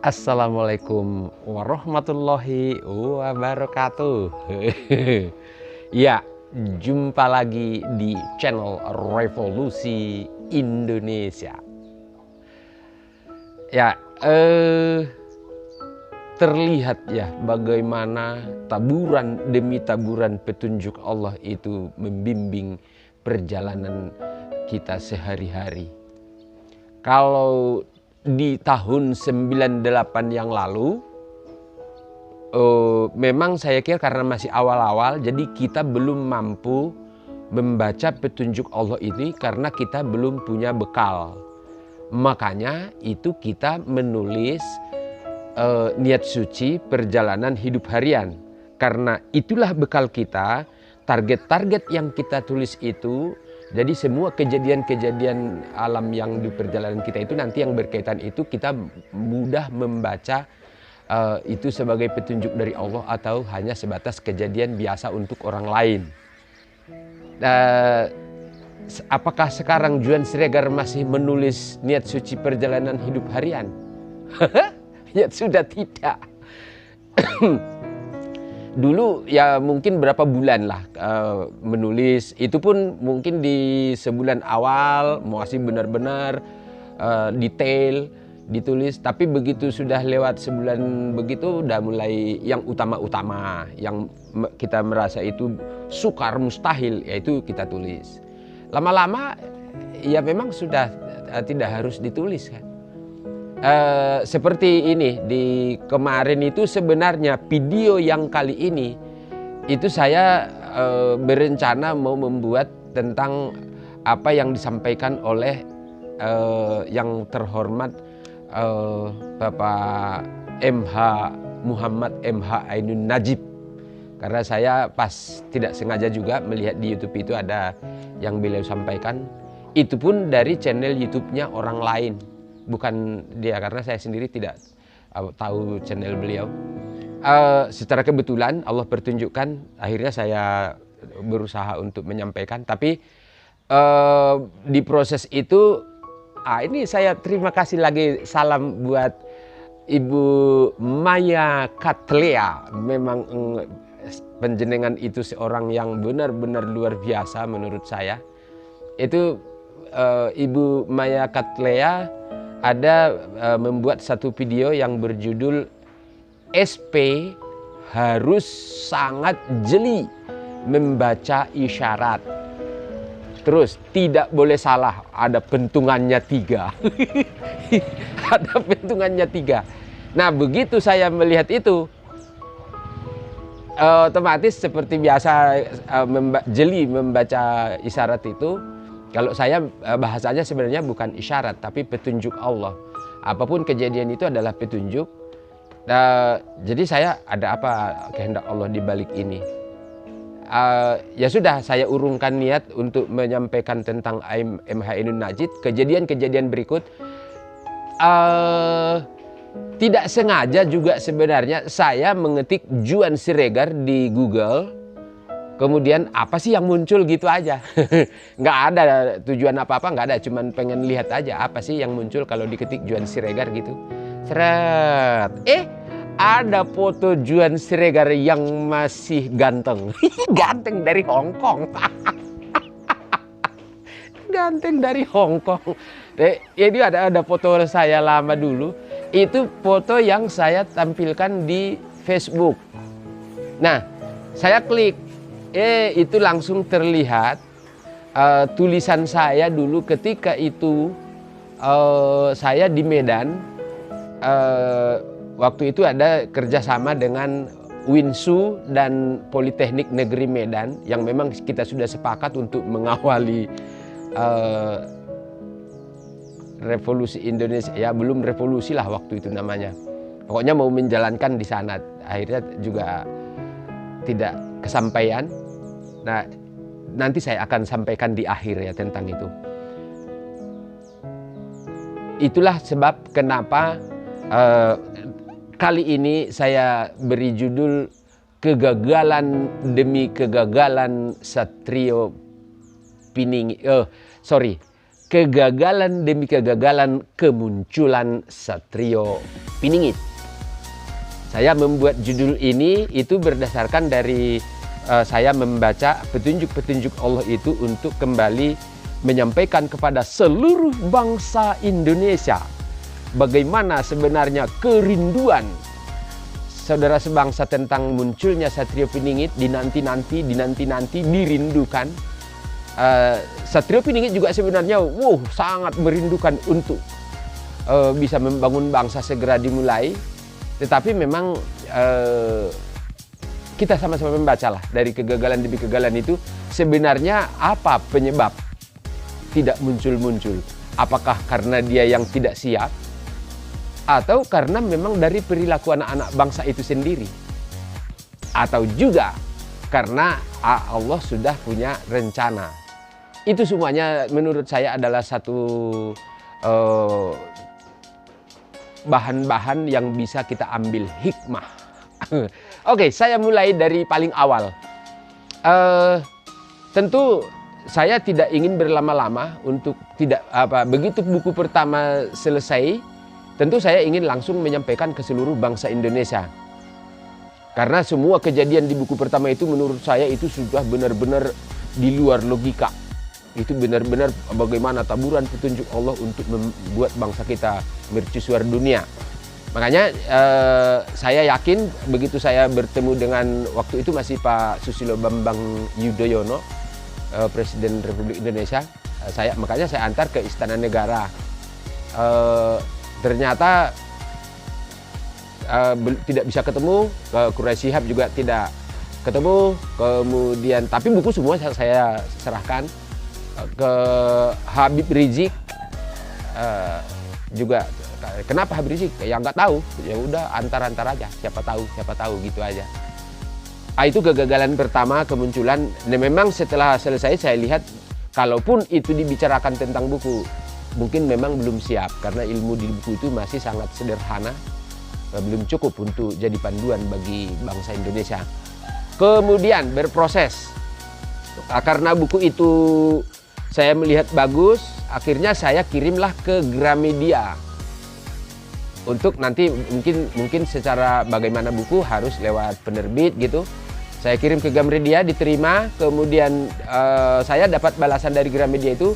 Assalamualaikum warahmatullahi wabarakatuh. Ya, jumpa lagi di channel Revolusi Indonesia. Ya, terlihat ya bagaimana taburan demi taburan petunjuk Allah itu membimbing perjalanan kita sehari-hari. Kalau di tahun 98 yang lalu, memang saya kira karena masih awal-awal, jadi kita belum mampu membaca petunjuk Allah ini karena kita belum punya bekal. Makanya itu kita menulis niat suci perjalanan hidup harian. Karena itulah bekal kita, target-target yang kita tulis itu. Jadi semua kejadian-kejadian alam yang di perjalanan kita itu nanti yang berkaitan itu kita mudah membaca itu sebagai petunjuk dari Allah atau hanya sebatas kejadian biasa untuk orang lain. Apakah sekarang Juan Siregar masih menulis niat suci perjalanan hidup harian? Ya sudah tidak. Dulu ya mungkin berapa bulan lah menulis, itu pun mungkin di sebulan awal masih benar-benar detail ditulis, tapi begitu sudah lewat sebulan begitu udah mulai yang utama-utama yang kita merasa itu sukar mustahil yaitu kita tulis. Lama-lama ya memang sudah tidak harus ditulis kan. Seperti ini di kemarin itu sebenarnya video yang kali ini itu saya berencana mau membuat tentang apa yang disampaikan oleh yang terhormat Bapak MH Muhammad MH Ainun Najib, karena saya pas tidak sengaja juga melihat di YouTube itu ada yang beliau sampaikan, itu pun dari channel YouTube-nya orang lain. Bukan dia, karena saya sendiri tidak tahu channel beliau. Secara kebetulan Allah pertunjukkan, akhirnya saya berusaha untuk menyampaikan. Tapi di proses itu, ini saya terima kasih lagi, salam buat Ibu Maya Katlea. Memang penjenengan itu seorang yang benar-benar luar biasa menurut saya. Itu Ibu Maya Katlea ada membuat satu video yang berjudul SP harus sangat jeli membaca isyarat. Terus tidak boleh salah, ada pentungannya 3. Ada pentungannya 3. Nah begitu saya melihat itu, otomatis seperti biasa jeli membaca isyarat itu. Kalau saya bahasanya sebenarnya bukan isyarat tapi petunjuk Allah. Apapun kejadian itu adalah petunjuk. Jadi saya ada apa kehendak Allah di balik ini. Ya sudah, saya urungkan niat untuk menyampaikan tentang MH Ainun Najib. Kejadian-kejadian berikut tidak sengaja juga sebenarnya saya mengetik Juan Siregar di Google. Kemudian apa sih yang muncul gitu aja. Nggak ada tujuan apa-apa, nggak ada. Cuman pengen lihat aja apa sih yang muncul kalau diketik Juan Siregar gitu. Seret. Ada foto Juan Siregar yang masih ganteng. Ganteng dari Hong Kong. Ganteng dari Hong Kong. Ini ada foto saya lama dulu. Itu foto yang saya tampilkan di Facebook. Nah, saya klik. Itu langsung terlihat tulisan saya dulu ketika itu saya di Medan. Waktu itu ada kerjasama dengan Winsu dan Politeknik Negeri Medan yang memang kita sudah sepakat untuk mengawali revolusi Indonesia. Ya belum revolusi lah waktu itu namanya. Pokoknya mau menjalankan di sana. Akhirnya juga tidak kesampaian. Nah, nanti saya akan sampaikan di akhir ya tentang itu. Itulah sebab kenapa kali ini saya beri judul Kegagalan demi Kegagalan Satrio Piningi. kegagalan demi kegagalan kemunculan Satrio Piningit. Saya membuat judul ini itu berdasarkan dari saya membaca petunjuk-petunjuk Allah itu untuk kembali menyampaikan kepada seluruh bangsa Indonesia bagaimana sebenarnya kerinduan saudara sebangsa tentang munculnya Satrio Piningit dinanti-nanti dirindukan. Satrio Piningit juga sebenarnya sangat merindukan untuk bisa membangun bangsa segera dimulai. Tetapi memang kita sama-sama membacalah dari kegagalan demi kegagalan itu sebenarnya apa penyebab tidak muncul-muncul. Apakah karena dia yang tidak siap atau karena memang dari perilaku anak-anak bangsa itu sendiri, atau juga karena Allah sudah punya rencana. Itu semuanya menurut saya adalah satu bahan-bahan yang bisa kita ambil hikmah. Oke, saya mulai dari paling awal. Tentu saya tidak ingin berlama-lama untuk begitu buku pertama selesai, tentu saya ingin langsung menyampaikan ke seluruh bangsa Indonesia. Karena semua kejadian di buku pertama itu menurut saya itu sudah benar-benar di luar logika. Itu benar-benar bagaimana taburan petunjuk Allah untuk membuat bangsa kita mercusuar dunia. Makanya saya yakin begitu saya bertemu dengan waktu itu masih Pak Susilo Bambang Yudhoyono, Presiden Republik Indonesia, makanya saya antar ke Istana Negara. Ternyata tidak bisa ketemu, ke Quraisy Shihab juga tidak ketemu, kemudian tapi buku semua saya serahkan ke Habib Rizik juga. Kenapa Habib Rizik? Ya nggak tahu, ya udah antar-antar aja, siapa tahu gitu aja. Itu kegagalan pertama kemunculan. Dan memang setelah selesai saya lihat kalaupun itu dibicarakan tentang buku, mungkin memang belum siap karena ilmu di buku itu masih sangat sederhana, belum cukup untuk jadi panduan bagi bangsa Indonesia. Kemudian berproses, karena buku itu saya melihat bagus, akhirnya saya kirimlah ke Gramedia untuk nanti mungkin secara bagaimana buku harus lewat penerbit gitu. Saya kirim ke Gramedia, diterima, kemudian saya dapat balasan dari Gramedia itu,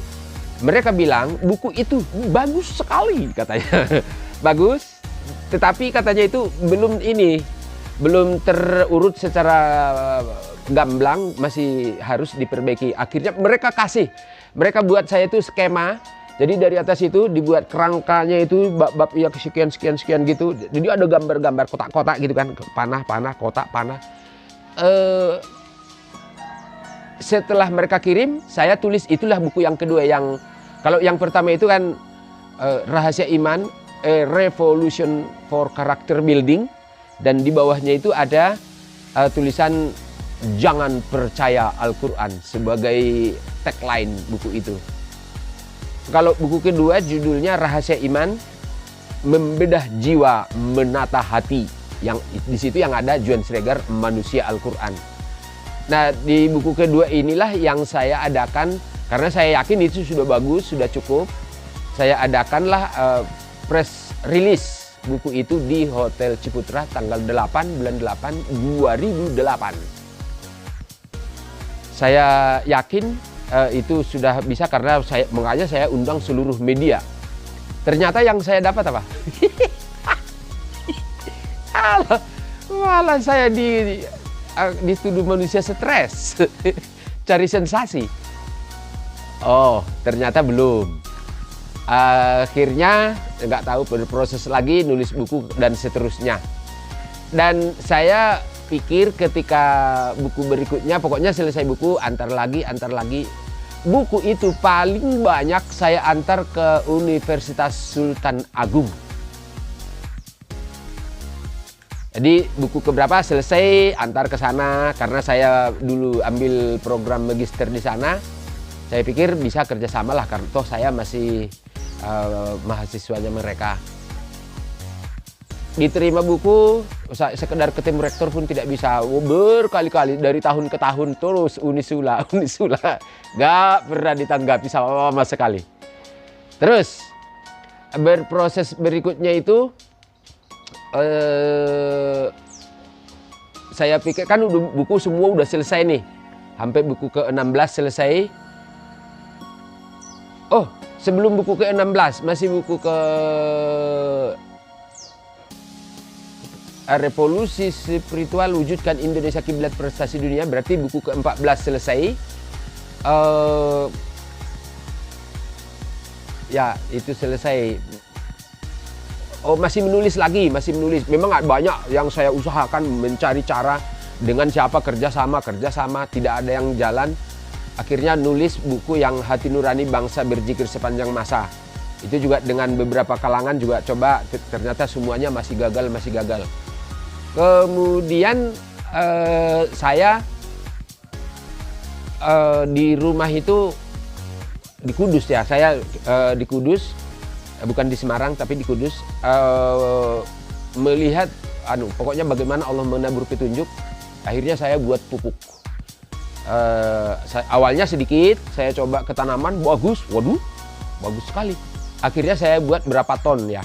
mereka bilang buku itu bagus sekali katanya. Bagus, tetapi katanya itu belum terurut secara gamblang, masih harus diperbaiki. Akhirnya mereka buat saya itu skema. Jadi dari atas itu dibuat kerangkanya itu bab yang sekian gitu. Jadi ada gambar-gambar kotak-kotak gitu kan, panah, kotak, panah. Setelah mereka kirim, saya tulis, itulah buku yang kedua. Yang kalau yang pertama itu kan Rahasia Iman, A Revolution for Character Building, dan di bawahnya itu ada tulisan Jangan Percaya Al-Quran sebagai tagline buku itu. Kalau buku kedua judulnya Rahasia Iman, Membedah Jiwa Menata Hati, yang di situ yang ada Juan Sregar, Manusia Al-Quran. Nah, di buku kedua inilah yang saya adakan, karena saya yakin itu sudah bagus, sudah cukup. Saya adakanlah press release buku itu di Hotel Ciputra tanggal 8 bulan 8 2008. Saya yakin itu sudah bisa karena makanya saya undang seluruh media. Ternyata yang saya dapat apa? Malah saya dituduh manusia stres, cari sensasi. Oh, ternyata belum. Akhirnya nggak tahu, berproses lagi, nulis buku dan seterusnya. Dan saya pikir ketika buku berikutnya, pokoknya selesai buku, antar lagi. Buku itu paling banyak saya antar ke Universitas Sultan Agung. Jadi buku keberapa selesai, antar ke sana, karena saya dulu ambil program magister di sana. Saya pikir bisa kerjasama lah, karena toh saya masih mahasiswanya mereka. Diterima buku, sekedar ketemu rektor pun tidak bisa. Berkali-kali dari tahun ke tahun terus Unisula, gak pernah ditanggapi sama sekali. Terus berproses berikutnya itu saya pikir kan buku semua udah selesai nih, sampai buku ke-16 selesai. Oh, sebelum buku ke-16 masih buku ke Revolusi Spiritual Wujudkan Indonesia Kiblat Prestasi Dunia, berarti buku ke-14 selesai. Ya, itu selesai. Oh, masih menulis lagi, masih menulis. Memang banyak yang saya usahakan mencari cara dengan siapa kerjasama, tidak ada yang jalan. Akhirnya nulis buku yang Hati Nurani Bangsa Berzikir Sepanjang Masa. Itu juga dengan beberapa kalangan juga coba, ternyata semuanya masih gagal. Kemudian saya di rumah itu di Kudus ya, saya di Kudus, bukan di Semarang tapi di Kudus, melihat pokoknya bagaimana Allah menabur petunjuk. Akhirnya saya buat pupuk. Awalnya sedikit, saya coba ke tanaman, bagus, waduh, bagus sekali. Akhirnya saya buat berapa ton ya.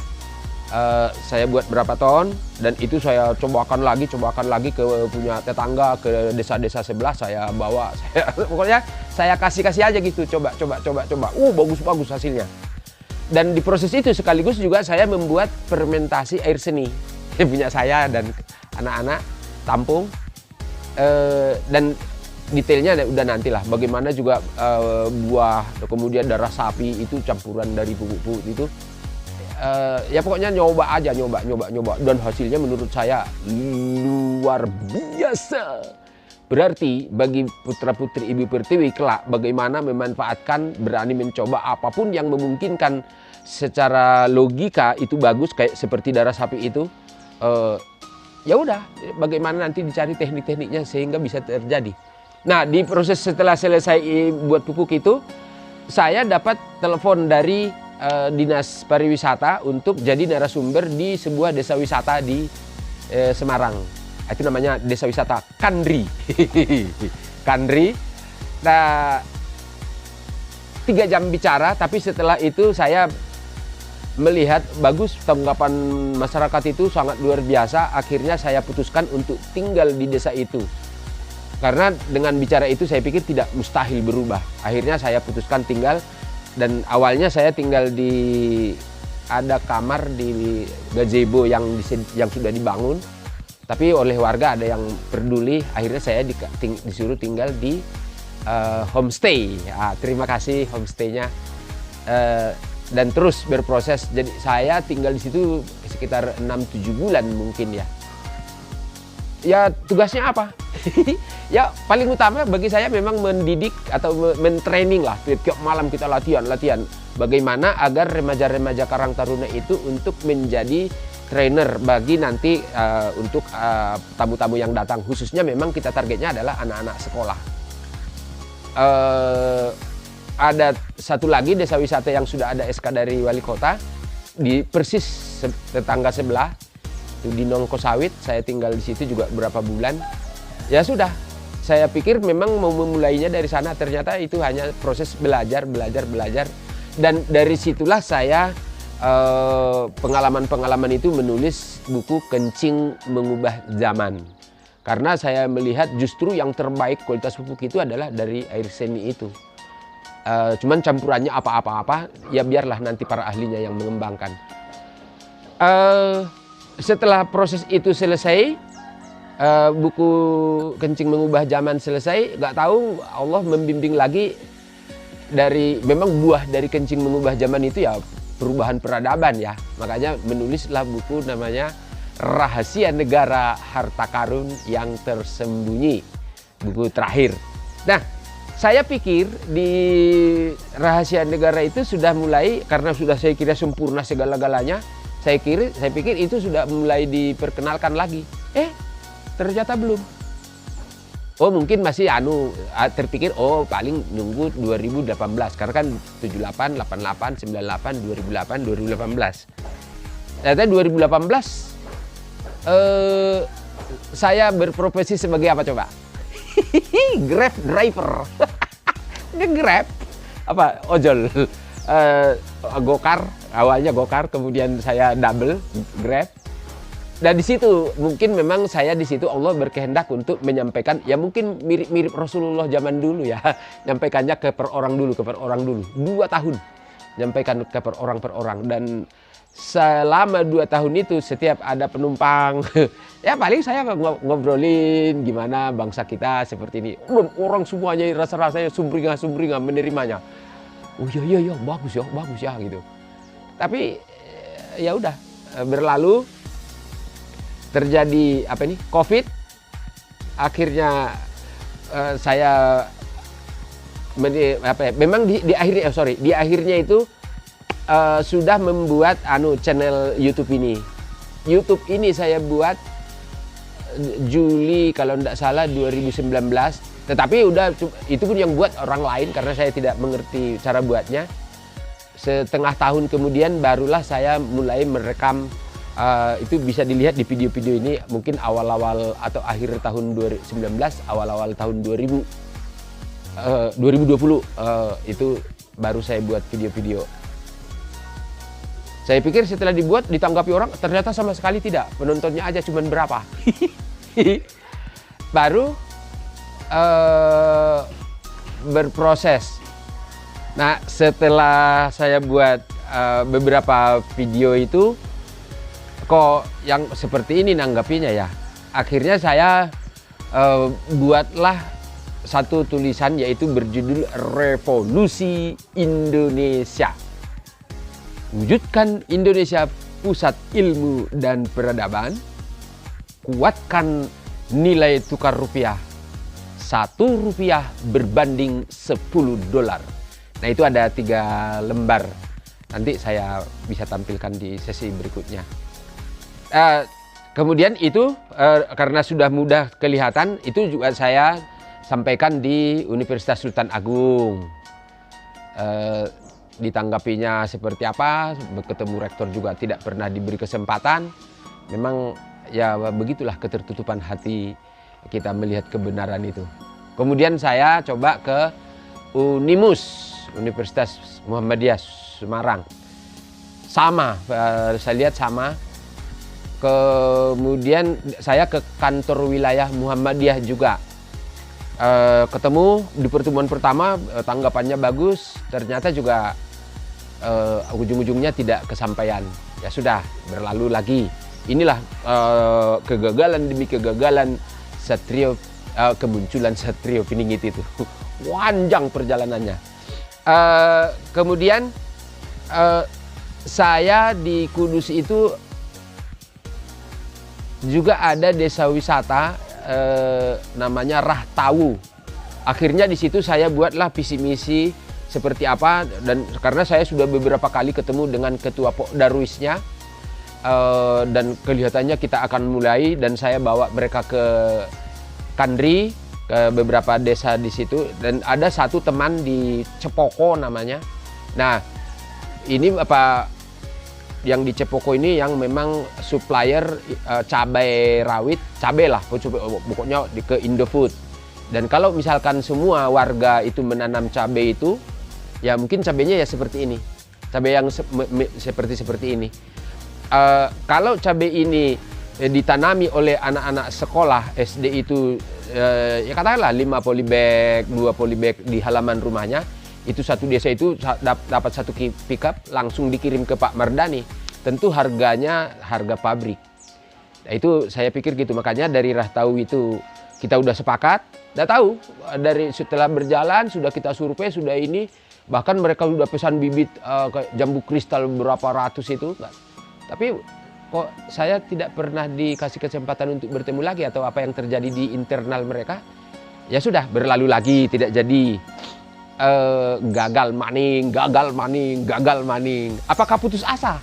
Saya buat berapa ton, dan itu saya cobakan lagi ke punya tetangga, ke desa-desa sebelah saya bawa. Pokoknya saya kasih aja gitu, coba. Bagus hasilnya. Dan di proses itu sekaligus juga saya membuat fermentasi air seni yang punya saya dan anak-anak tampung. Dan detailnya udah nantilah, bagaimana juga buah, kemudian darah sapi itu campuran dari pupuk itu. Ya pokoknya nyoba dan hasilnya menurut saya luar biasa. Berarti bagi putra-putri Ibu Pertiwi kelak bagaimana memanfaatkan, berani mencoba apapun yang memungkinkan secara logika itu bagus, kayak seperti darah sapi itu. Ya udah, bagaimana nanti dicari teknik-tekniknya sehingga bisa terjadi. Nah, di proses setelah selesai buat pupuk itu, saya dapat telepon dari Dinas Pariwisata untuk jadi narasumber di sebuah desa wisata di Semarang. Itu namanya Desa Wisata Kandri. Kandri. Nah, 3 jam bicara, tapi setelah itu saya melihat bagus tanggapan masyarakat itu sangat luar biasa. Akhirnya saya putuskan untuk tinggal di desa itu. Karena dengan bicara itu saya pikir tidak mustahil berubah. Akhirnya saya putuskan tinggal, dan awalnya saya tinggal di ada kamar di gazebo yang sudah dibangun. Tapi oleh warga ada yang peduli, akhirnya saya disuruh tinggal di homestay. Terima kasih homestaynya. Dan terus berproses. Jadi saya tinggal di situ sekitar 6-7 bulan mungkin ya. Ya tugasnya apa? Ya paling utama bagi saya memang mendidik atau mentraining lah. Tiap malam kita latihan. Bagaimana agar remaja-remaja Karang Taruna itu untuk menjadi trainer bagi nanti untuk tamu-tamu yang datang. Khususnya memang kita targetnya adalah anak-anak sekolah. Ada satu lagi desa wisata yang sudah ada SK dari wali kota di persis tetangga sebelah itu di Nongko Sawit. Saya tinggal di situ juga berapa bulan. Ya sudah, saya pikir memang mau memulainya dari sana, ternyata itu hanya proses belajar. Dan dari situlah saya pengalaman-pengalaman itu menulis buku Kencing Mengubah Zaman. Karena saya melihat justru yang terbaik kualitas pupuk itu adalah dari air seni itu. Cuman campurannya apa-apa, ya biarlah nanti para ahlinya yang mengembangkan. Setelah proses itu selesai, buku Kencing Mengubah Zaman selesai, nggak tahu Allah membimbing lagi memang buah dari Kencing Mengubah Zaman itu ya perubahan peradaban ya. Makanya menulislah buku namanya Rahasia Negara Harta Karun yang Tersembunyi, buku terakhir. Nah, saya pikir di Rahasia Negara itu sudah mulai, karena sudah saya kira sempurna segala-galanya, saya pikir itu sudah mulai diperkenalkan lagi. Ternyata belum. Oh mungkin masih terpikir paling nunggu 2018, karena kan 78, 88, 98, 2008, 2018. Ternyata 2018 saya berprofesi sebagai apa coba? Grab driver. Grab apa ojol. Gokar, awalnya Gokar, kemudian saya double Grab. Dan di situ mungkin memang saya di situ Allah berkehendak untuk menyampaikan, ya mungkin mirip-mirip Rasulullah zaman dulu ya, nyampaikannya ke per orang dulu, 2 tahun nyampaikan ke per orang, dan selama 2 tahun itu setiap ada penumpang ya paling saya ngobrolin gimana bangsa kita seperti ini. Orang semuanya rasa-rasanya sumringah menerimanya. Oh iya bagus ya gitu. Tapi ya udah, berlalu, terjadi COVID. Akhirnya saya memang di akhirnya itu sudah membuat channel YouTube ini. YouTube ini saya buat Juli kalau tidak salah 2019. Tetapi itu pun yang buat orang lain karena saya tidak mengerti cara buatnya. Setengah tahun kemudian barulah saya mulai merekam. Itu bisa dilihat di video-video ini, mungkin awal-awal atau akhir tahun 2019, awal-awal tahun 2020 itu baru saya buat video-video. Saya pikir setelah dibuat ditanggapi orang, ternyata sama sekali tidak. Penontonnya aja cuman berapa. Baru berproses. Nah, setelah saya buat beberapa video itu, kok yang seperti ini nanggapinya ya. Akhirnya saya buatlah satu tulisan, yaitu berjudul Revolusi Indonesia. Wujudkan Indonesia pusat ilmu dan peradaban, kuatkan nilai tukar rupiah, 1 rupiah berbanding 10 dolar. Nah, itu ada 3 lembar. Nanti saya bisa tampilkan di sesi berikutnya. Kemudian itu karena sudah mudah kelihatan, itu juga saya sampaikan di Universitas Sultan Agung. Ditanggapinya seperti apa, ketemu rektor juga tidak pernah diberi kesempatan. Memang ya begitulah ketertutupan hati kita melihat kebenaran itu. Kemudian saya coba ke Unimus, Universitas Muhammadiyah Semarang. Sama, saya lihat sama. Kemudian saya ke kantor wilayah Muhammadiyah juga. Ketemu di pertemuan pertama, tanggapannya bagus, ternyata juga ujung-ujungnya tidak kesampaian. Ya sudah, berlalu lagi. Inilah kegagalan demi kegagalan kemunculan Satrio Piningit itu. Panjang perjalanannya. Kemudian saya di Kudus itu juga ada desa wisata namanya Rahtawu. Akhirnya di situ saya buatlah visi misi seperti apa, dan karena saya sudah beberapa kali ketemu dengan ketua Pokdarwisnya, dan kelihatannya kita akan mulai, dan saya bawa mereka ke Kandri, ke beberapa desa di situ, dan ada satu teman di Cepoko namanya. Nah, ini yang di Cepoko ini yang memang supplier cabai rawit, cabai lah pokoknya ke Indofood. Dan kalau misalkan semua warga itu menanam cabai itu, ya mungkin cabainya ya seperti ini, cabai yang seperti ini. Kalau cabai ini ditanami oleh anak-anak sekolah SD itu, ya katakanlah 5 polybag, 2 polybag di halaman rumahnya, itu satu desa itu dapat 1 pickup langsung dikirim ke Pak Mardani. Tentu harganya harga pabrik. Nah, itu saya pikir gitu. Makanya dari Rahtawu itu kita udah sepakat. Nggak tahu, dari setelah berjalan sudah kita survei, sudah ini, bahkan mereka sudah pesan bibit jambu kristal berapa ratus itu. Tapi kok saya tidak pernah dikasih kesempatan untuk bertemu lagi, atau apa yang terjadi di internal mereka. Ya sudah, berlalu lagi, tidak jadi. Gagal maning. Apakah putus asa?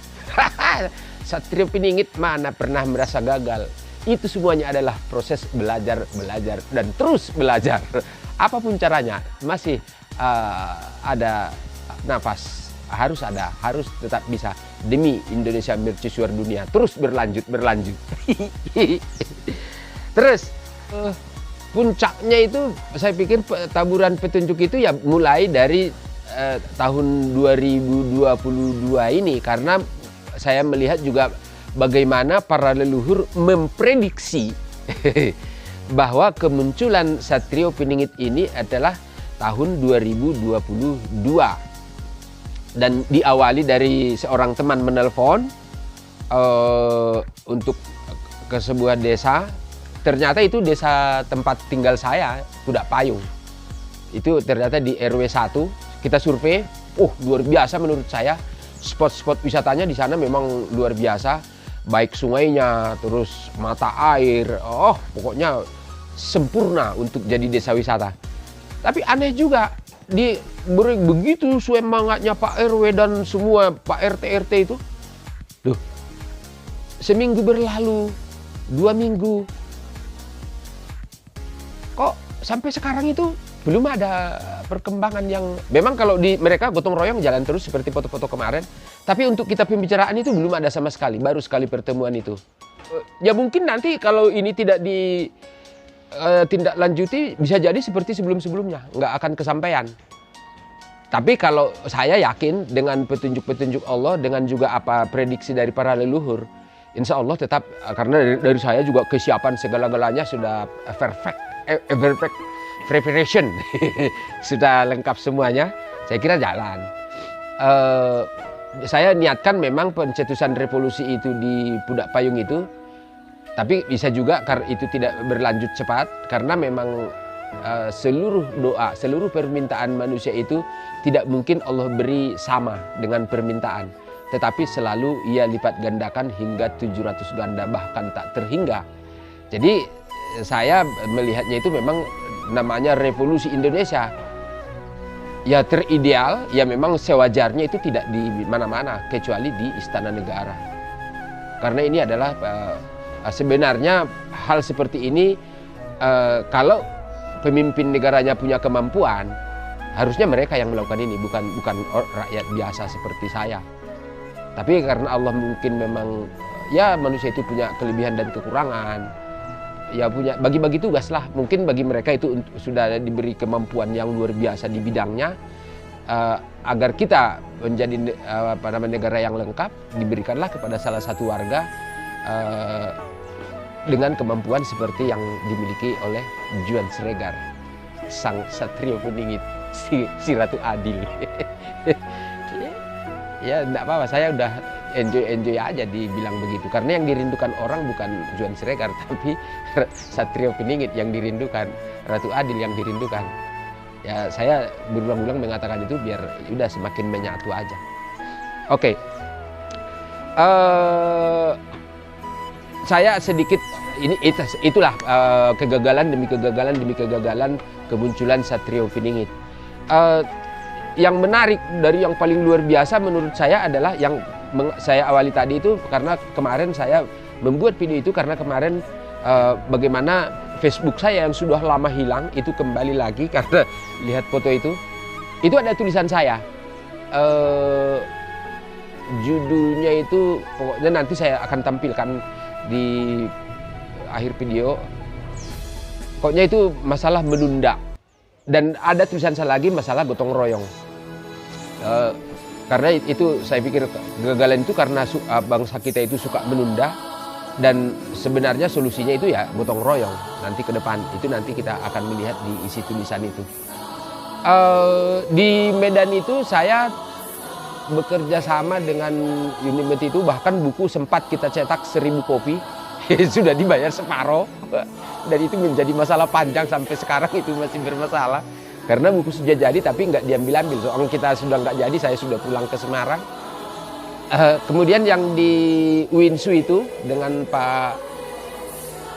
Satrio Piningit mana pernah merasa gagal. Itu semuanya adalah proses belajar dan terus belajar. Apapun caranya, masih ada nafas, harus tetap bisa demi Indonesia mercusuar dunia, terus berlanjut. Terus puncaknya itu saya pikir taburan petunjuk itu ya mulai dari tahun 2022 ini, karena saya melihat juga bagaimana para leluhur memprediksi bahwa kemunculan Satrio Piningit ini adalah tahun 2022, dan diawali dari seorang teman menelpon untuk ke sebuah desa. Ternyata itu desa tempat tinggal saya, Pudak Payung. Itu ternyata di RW 1. Kita survei, luar biasa menurut saya. Spot-spot wisatanya di sana memang luar biasa. Baik sungainya, terus mata air, pokoknya sempurna untuk jadi desa wisata. Tapi aneh juga, begitu semangatnya Pak RW dan semua Pak RT itu, seminggu berlalu, 2 minggu, kok sampai sekarang itu belum ada perkembangan yang memang kalau di mereka gotong royong jalan terus seperti foto-foto kemarin. Tapi untuk kita pembicaraan itu belum ada sama sekali, baru sekali pertemuan itu. Ya mungkin nanti kalau ini tidak tindak lanjuti bisa jadi seperti sebelum-sebelumnya, nggak akan kesampaian. Tapi kalau saya yakin dengan petunjuk-petunjuk Allah, dengan juga apa prediksi dari para leluhur, insya Allah tetap, karena dari saya juga kesiapan segala-galanya sudah perfect preparation sudah lengkap semuanya, saya kira jalan. Saya niatkan memang pencetusan revolusi itu di Pudak Payung itu, tapi bisa juga karena itu tidak berlanjut cepat, karena memang seluruh doa, seluruh permintaan manusia itu tidak mungkin Allah beri sama dengan permintaan, tetapi selalu ia lipat gandakan hingga 700 ganda, bahkan tak terhingga. Jadi saya melihatnya itu memang namanya revolusi Indonesia. Ya terideal, ya memang sewajarnya itu tidak di mana-mana kecuali di Istana Negara. Karena ini adalah sebenarnya hal seperti ini, kalau pemimpin negaranya punya kemampuan, harusnya mereka yang melakukan ini, bukan rakyat biasa seperti saya. Tapi karena Allah mungkin memang, ya manusia itu punya kelebihan dan kekurangan, ya punya bagi-bagi tugas lah. Mungkin bagi mereka itu sudah diberi kemampuan yang luar biasa di bidangnya, agar kita menjadi negara yang lengkap, diberikanlah kepada salah satu warga dengan kemampuan seperti yang dimiliki oleh Juan Sregar, sang Satrio Piningit, si Ratu Adil. Ya enggak apa-apa, saya udah enjoy aja dibilang begitu, karena yang dirindukan orang bukan Juan Sregar, tapi Satrio Piningit yang dirindukan, Ratu Adil yang dirindukan. Ya saya berulang-ulang mengatakan itu biar udah semakin menyatu aja. Oke. Saya sedikit itulah kegagalan demi kegagalan kemunculan Satrio Piningit. Yang menarik dari yang paling luar biasa menurut saya adalah yang saya awali tadi itu, karena kemarin saya membuat video itu karena kemarin bagaimana Facebook saya yang sudah lama hilang itu kembali lagi karena lihat foto itu. Itu ada tulisan saya. Judulnya itu pokoknya nanti saya akan tampilkan di akhir video. Pokoknya itu masalah menunda. Dan ada tulisan saya lagi masalah gotong royong. Karena itu saya pikir kegagalan itu karena bangsa kita itu suka menunda, dan sebenarnya solusinya itu ya gotong royong. Nanti ke depan itu nanti kita akan melihat di isi tulisan itu. Di Medan itu saya bekerja sama dengan Unimet itu, bahkan buku sempat kita cetak 1000 kopi sudah dibayar separoh, dan itu menjadi masalah panjang sampai sekarang itu masih bermasalah karena buku sudah jadi tapi nggak diambil-ambil. Soalnya kita sudah nggak jadi, saya sudah pulang ke Semarang. Kemudian yang di Winsu itu dengan Pak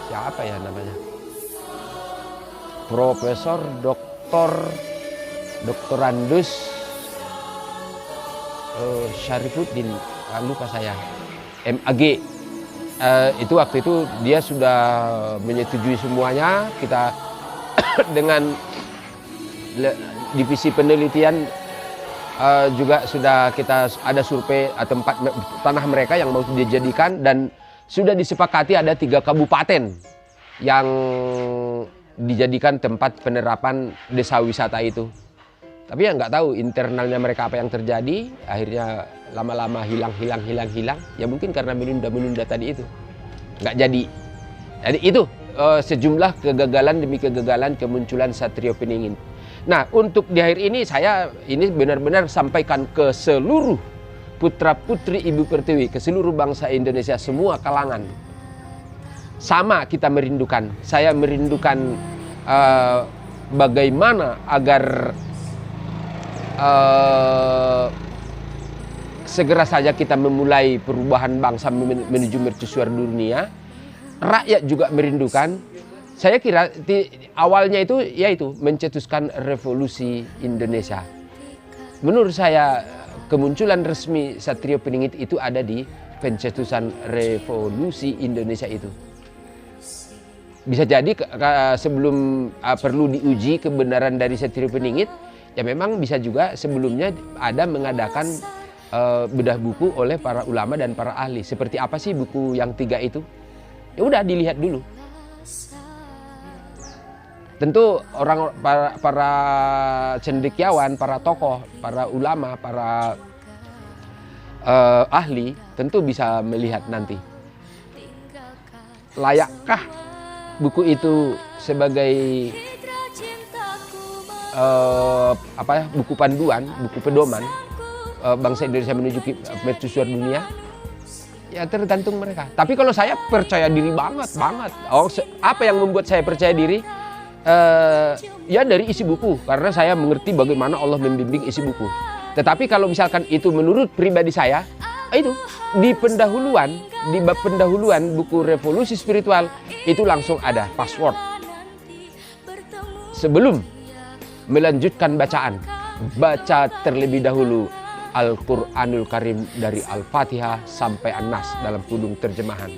siapa ya namanya, Profesor Doktorandus Syarifuddin, lupa saya, MAG. Itu waktu itu dia sudah menyetujui semuanya. Kita dengan divisi penelitian juga sudah kita ada survei tempat tanah mereka yang mau dijadikan, dan sudah disepakati ada 3 kabupaten yang dijadikan tempat penerapan desa wisata itu. Tapi ya nggak tahu internalnya mereka apa yang terjadi. Akhirnya lama-lama hilang. Ya mungkin karena menunda tadi itu. Nggak jadi. Jadi itu sejumlah kegagalan demi kegagalan kemunculan Satrio Piningit. Nah, untuk di akhir ini saya ini benar-benar sampaikan ke seluruh putra-putri Ibu Pertiwi, ke seluruh bangsa Indonesia, semua kalangan. Sama kita merindukan. Saya merindukan bagaimana agar segera saja kita memulai perubahan bangsa menuju mercusuar dunia. Rakyat juga merindukan. Saya kira awalnya itu yaitu mencetuskan revolusi Indonesia. Menurut saya kemunculan resmi Satrio Piningit itu ada di pencetusan revolusi Indonesia itu. Bisa jadi sebelum perlu diuji kebenaran dari Satrio Piningit, ya memang bisa juga sebelumnya ada mengadakan bedah buku oleh para ulama dan para ahli. Seperti apa sih buku yang 3 itu? Ya udah dilihat dulu. Tentu para cendekiawan, para tokoh, para ulama, para ahli tentu bisa melihat nanti. Layakkah buku itu sebagai buku panduan, buku pedoman bangsa Indonesia menuju mercusuar dunia? Ya tergantung mereka. Tapi kalau saya percaya diri banget. Apa yang membuat saya percaya diri? Ya dari isi buku, karena saya mengerti bagaimana Allah membimbing isi buku. Tetapi kalau misalkan itu menurut pribadi saya, itu di bab pendahuluan buku Revolusi Spiritual itu langsung ada password. Sebelum melanjutkan bacaan, baca terlebih dahulu Al-Quranul Karim dari Al-Fatihah sampai An-Nas dalam kurung terjemahan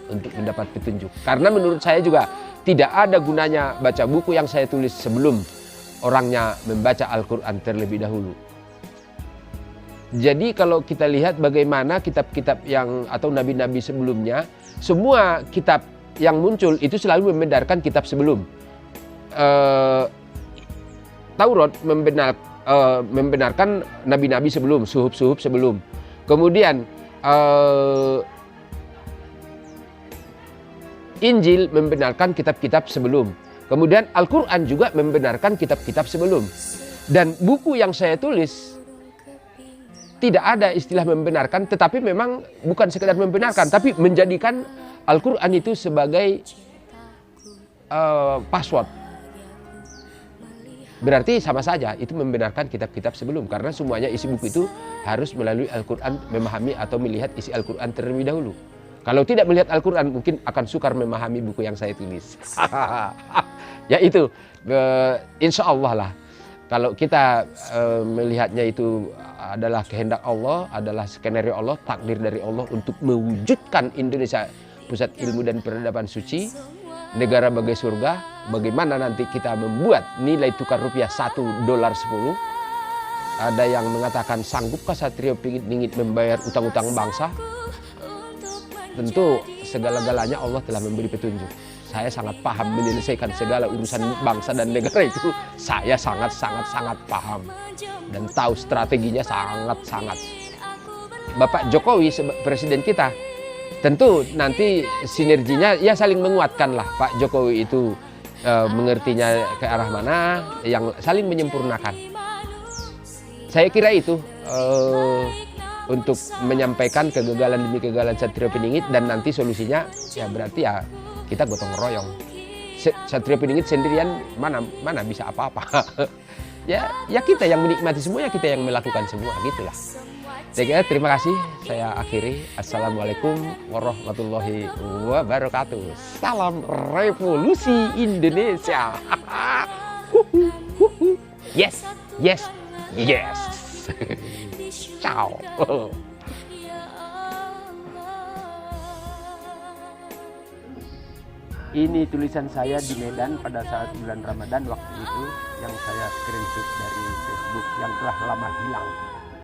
untuk mendapat petunjuk. Karena menurut saya juga tidak ada gunanya baca buku yang saya tulis sebelum orangnya membaca Al-Quran terlebih dahulu. Jadi kalau kita lihat bagaimana kitab-kitab yang atau nabi-nabi sebelumnya, semua kitab yang muncul itu selalu membenarkan kitab sebelum. Taurat membenarkan nabi-nabi sebelum, suhuf-suhuf sebelum. Kemudian Injil membenarkan kitab-kitab sebelum. Kemudian Al-Quran juga membenarkan kitab-kitab sebelum. Dan buku yang saya tulis tidak ada istilah membenarkan, tetapi memang bukan sekedar membenarkan, tapi menjadikan Al-Quran itu sebagai password. Berarti sama saja itu membenarkan kitab-kitab sebelum, karena semuanya isi buku itu harus melalui Al-Quran, memahami atau melihat isi Al-Quran terlebih dahulu. Kalau tidak melihat Al-Quran mungkin akan sukar memahami buku yang saya tulis. Ya itu, insya Allah lah. Kalau kita melihatnya itu adalah kehendak Allah, adalah skenario Allah, takdir dari Allah untuk mewujudkan Indonesia pusat ilmu dan peradaban suci, negara bagai surga. Bagaimana nanti kita membuat nilai tukar rupiah $1.10. Ada yang mengatakan, sanggupkah Satrio Piningit membayar utang-utang bangsa? Tentu segala-galanya Allah telah memberi petunjuk. Saya sangat paham menyelesaikan segala urusan bangsa dan negara itu. Saya sangat paham dan tahu strateginya sangat. Bapak Jokowi presiden kita, tentu nanti sinerginya ya saling menguatkan lah. Pak Jokowi itu mengertinya ke arah mana, yang saling menyempurnakan. Saya kira itu untuk menyampaikan kegagalan demi kegagalan Satrio Piningit, dan nanti solusinya ya berarti ya kita gotong royong. Satrio Piningit sendirian mana bisa apa-apa. ya kita yang menikmati semua, ya kita yang melakukan semua, gitulah. Terima kasih, saya akhiri. Assalamualaikum warahmatullahi wabarakatuh. Salam revolusi Indonesia. Yes. Ciao. Ini tulisan saya di Medan pada saat bulan Ramadan waktu itu, yang saya screenshot dari Facebook yang telah lama hilang.